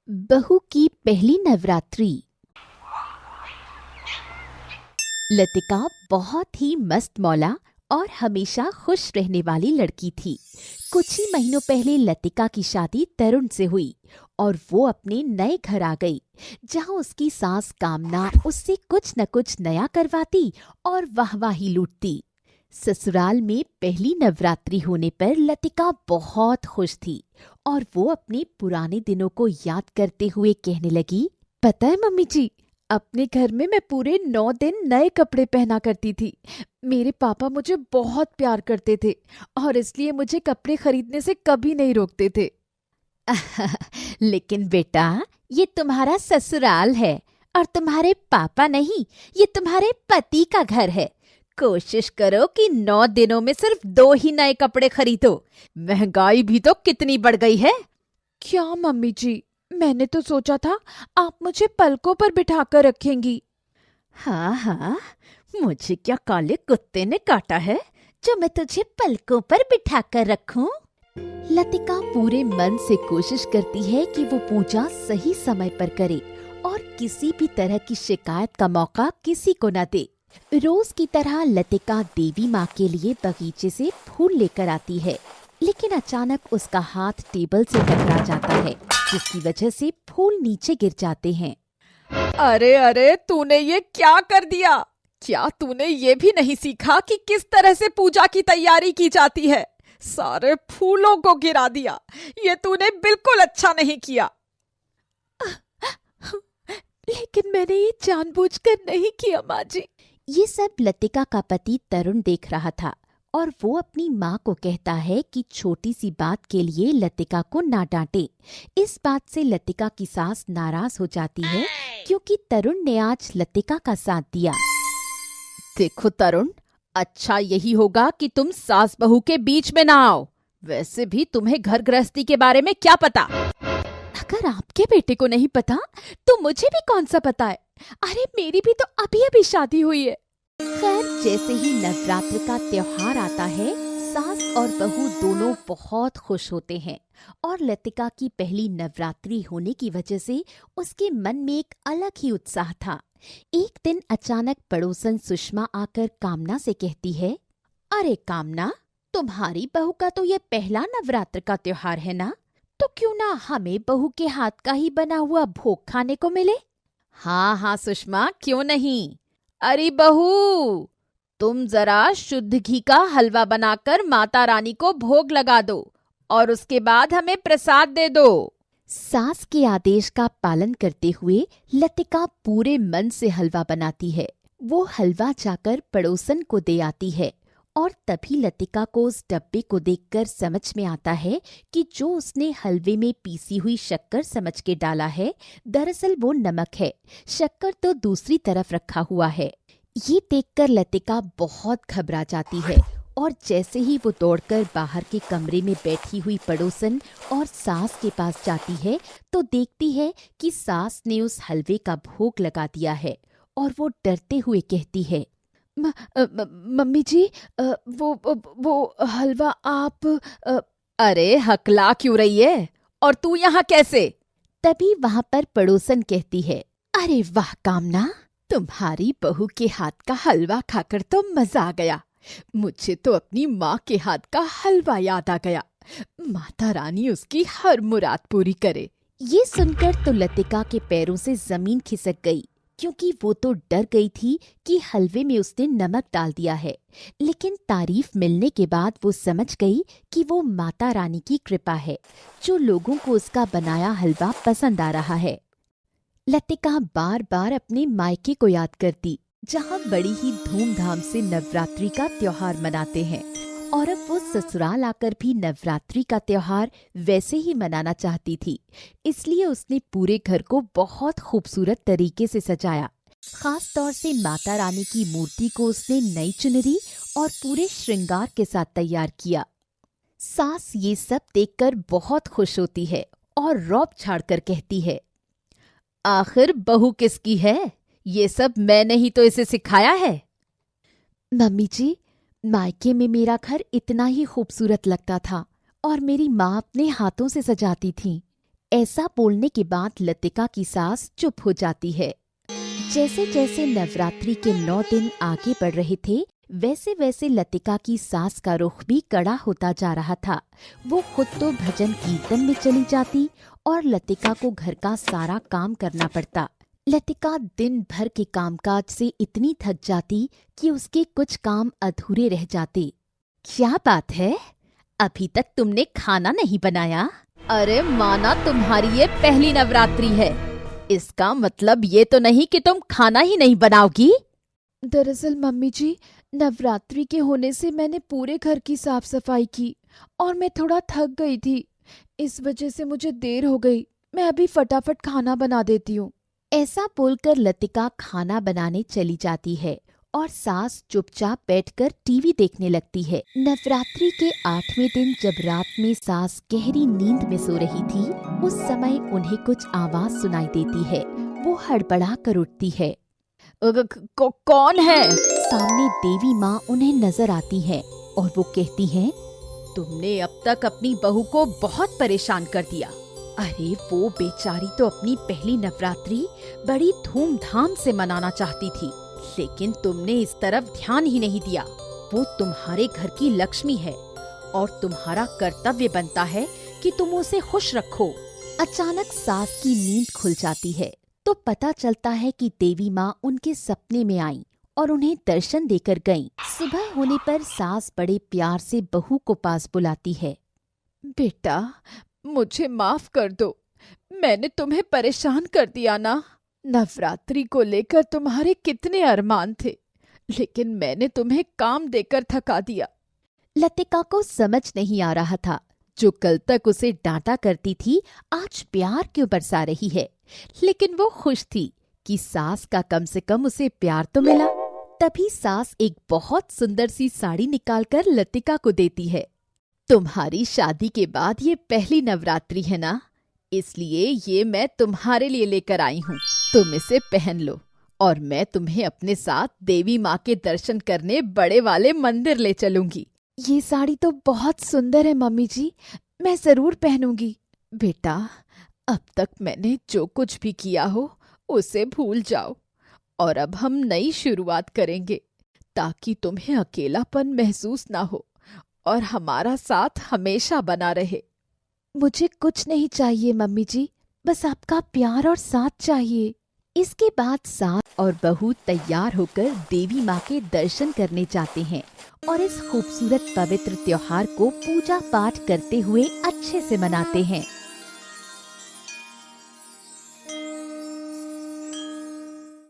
बहू की पहली नवरात्रि। लतिका बहुत ही मस्त मौला और हमेशा खुश रहने वाली लड़की थी। कुछ ही महीनों पहले लतिका की शादी तरुण से हुई और वो अपने नए घर आ गई, जहां उसकी सास कामना उससे कुछ न कुछ नया करवाती और वाहवाही लूटती। ससुराल में पहली नवरात्रि होने पर लतिका बहुत खुश थी और वो अपने पुराने दिनों को याद करते हुए कहने लगी, पता है मम्मी जी, अपने घर में मैं पूरे 9 दिन नए कपड़े पहना करती थी। मेरे पापा मुझे बहुत प्यार करते थे और इसलिए मुझे कपड़े खरीदने से कभी नहीं रोकते थे। लेकिन बेटा, ये तुम्हारा ससुराल है और तुम्हारे पापा नहीं, ये तुम्हारे पति का घर है। कोशिश करो कि 9 दिनों में सिर्फ 2 ही नए कपड़े खरीदो। महंगाई भी तो कितनी बढ़ गई है। क्या मम्मी जी, मैंने तो सोचा था आप मुझे पलकों पर बिठाकर रखेंगी। हाँ हाँ, मुझे क्या काले कुत्ते ने काटा है जो मैं तुझे पलकों पर बिठाकर रखूं? लतिका पूरे मन से कोशिश करती है कि वो पूजा सही समय पर करे और किसी भी तरह की शिकायत का मौका किसी को न दे। रोज की तरह लतिका देवी माँ के लिए बगीचे से फूल लेकर आती है, लेकिन अचानक उसका हाथ टेबल से टकरा जाता है, जिसकी वजह से फूल नीचे गिर जाते हैं। अरे अरे, तूने ये क्या कर दिया? क्या तूने ये भी नहीं सीखा कि किस तरह से पूजा की तैयारी की जाती है? सारे फूलों को गिरा दिया। ये तूने बिल्कुल अच्छा नहीं किया। लेकिन मैंने ये जानबूझकर नहीं किया माँ जी। ये सब लतिका का पति तरुण देख रहा था और वो अपनी माँ को कहता है कि छोटी सी बात के लिए लतिका को ना डांटे। इस बात से लतिका की सास नाराज हो जाती है क्योंकि तरुण ने आज लतिका का साथ दिया। देखो तरुण, अच्छा यही होगा कि तुम सास बहू के बीच में ना आओ। वैसे भी तुम्हें घर गृहस्थी के बारे में क्या पता? अगर आपके बेटे को नहीं पता तो मुझे भी कौन सा पता है? अरे मेरी भी तो अभी अभी शादी हुई है। खैर, जैसे ही नवरात्र का त्योहार आता है, सास और बहू दोनों बहुत खुश होते हैं और लतिका की पहली नवरात्रि होने की वजह से उसके मन में एक अलग ही उत्साह था। एक दिन अचानक पड़ोसन सुषमा आकर कामना से कहती है, अरे कामना, तुम्हारी बहू का तो ये पहला नवरात्र का त्योहार है ना, तो क्यों ना हमें बहू के हाथ का ही बना हुआ भोग खाने को मिले? हाँ हाँ सुषमा, क्यों नहीं। अरे बहू, तुम जरा शुद्ध घी का हलवा बनाकर माता रानी को भोग लगा दो और उसके बाद हमें प्रसाद दे दो। सास के आदेश का पालन करते हुए लतिका पूरे मन से हलवा बनाती है। वो हलवा जाकर पड़ोसन को दे आती है और तभी लतिका को उस डब्बे को देखकर समझ में आता है कि जो उसने हलवे में पीसी हुई शक्कर समझ के डाला है, दरअसल वो नमक है। शक्कर तो दूसरी तरफ रखा हुआ है। ये देखकर लतिका बहुत घबरा जाती है और जैसे ही वो दौड़कर बाहर के कमरे में बैठी हुई पड़ोसन और सास के पास जाती है तो देखती है कि सास ने उस हलवे का भोग लगा दिया है और वो डरते हुए कहती है, मम्मी जी, वो हलवा आप अरे हकला क्यों रही है? और तू यहाँ कैसे? तभी वहां पर पड़ोसन कहती है, अरे वाह कामना, तुम्हारी बहू के हाथ का हलवा खाकर तो मजा आ गया। मुझे तो अपनी माँ के हाथ का हलवा याद आ गया। माता रानी उसकी हर मुराद पूरी करे। ये सुनकर तो लतिका के पैरों से जमीन खिसक गई, क्योंकि वो तो डर गई थी कि हलवे में उसने नमक डाल दिया है। लेकिन तारीफ मिलने के बाद वो समझ गई कि वो माता रानी की कृपा है, जो लोगों को उसका बनाया हलवा पसंद आ रहा है। लतिका बार बार अपने मायके को याद करती, जहाँ बड़ी ही धूमधाम से नवरात्रि का त्योहार मनाते हैं, और अब वो ससुराल आकर भी नवरात्रि का त्योहार वैसे ही मनाना चाहती थी। इसलिए उसने पूरे घर को बहुत खूबसूरत तरीके से सजाया। खास तौर से माता रानी की मूर्ति को उसने नई चुनरी और पूरे श्रृंगार के साथ तैयार किया। सास ये सब देखकर बहुत खुश होती है और रौब झाड़कर कहती है, आखिर बहू किसकी है? ये सब मैंने ही तो इसे सिखाया है। मम्मी जी, मायके में मेरा घर इतना ही खूबसूरत लगता था और मेरी माँ अपने हाथों से सजाती थी। ऐसा बोलने के बाद लतिका की सास चुप हो जाती है। जैसे जैसे नवरात्रि के 9 दिन आगे बढ़ रहे थे, वैसे वैसे लतिका की सास का रुख भी कड़ा होता जा रहा था। वो खुद तो भजन कीर्तन में चली जाती और लतिका को घर का सारा काम करना पड़ता। लतिका दिन भर के कामकाज से इतनी थक जाती कि उसके कुछ काम अधूरे रह जाते। क्या बात है, अभी तक तुमने खाना नहीं बनाया? अरे माना तुम्हारी ये पहली नवरात्रि है, इसका मतलब ये तो नहीं कि तुम खाना ही नहीं बनाओगी। दरअसल मम्मी जी, नवरात्रि के होने से मैंने पूरे घर की साफ सफाई की और मैं थोड़ा थक गई थी, इस वजह से मुझे देर हो गई। मैं अभी फटाफट खाना बना देती हूँ। ऐसा बोलकर लतिका खाना बनाने चली जाती है और सास चुपचाप बैठकर टीवी देखने लगती है। नवरात्रि के 8वें दिन जब रात में सास गहरी नींद में सो रही थी, उस समय उन्हें कुछ आवाज सुनाई देती है। वो हड़बड़ा कर उठती है। कौन है? सामने देवी माँ उन्हें नजर आती है और वो कहती हैं, तुमने अब तक अपनी बहू को बहुत परेशान कर दिया। अरे वो बेचारी तो अपनी पहली नवरात्रि बड़ी धूमधाम से मनाना चाहती थी, लेकिन तुमने इस तरफ ध्यान ही नहीं दिया। वो तुम्हारे घर की लक्ष्मी है और तुम्हारा कर्तव्य बनता है कि तुम उसे खुश रखो। अचानक सास की नींद खुल जाती है तो पता चलता है कि देवी माँ उनके सपने में आई और उन्हें दर्शन देकर गईं। सुबह होने पर सास बड़े प्यार से बहू को पास बुलाती है। बेटा, मुझे माफ कर दो, मैंने तुम्हें परेशान कर दिया ना। नवरात्रि को लेकर तुम्हारे कितने अरमान थे, लेकिन मैंने तुम्हें काम देकर थका दिया। लतिका को समझ नहीं आ रहा था, जो कल तक उसे डांटा करती थी आज प्यार क्यों बरसा रही है। लेकिन वो खुश थी कि सास का कम से कम उसे प्यार तो मिला। तभी सास एक बहुत सुंदर सी साड़ी निकालकर लतिका को देती है। तुम्हारी शादी के बाद ये पहली नवरात्रि है ना, इसलिए ये मैं तुम्हारे लिए लेकर आई हूँ। तुम इसे पहन लो और मैं तुम्हें अपने साथ देवी माँ के दर्शन करने बड़े वाले मंदिर ले चलूंगी। ये साड़ी तो बहुत सुंदर है मम्मी जी, मैं जरूर पहनूंगी। बेटा, अब तक मैंने जो कुछ भी किया हो उसे भूल जाओ और अब हम नई शुरुआत करेंगे, ताकि तुम्हें अकेलापन महसूस ना हो और हमारा साथ हमेशा बना रहे। मुझे कुछ नहीं चाहिए मम्मी जी, बस आपका प्यार और साथ चाहिए। इसके बाद सास और बहू तैयार होकर देवी माँ के दर्शन करने जाते हैं और इस खूबसूरत पवित्र त्योहार को पूजा पाठ करते हुए अच्छे से मनाते हैं।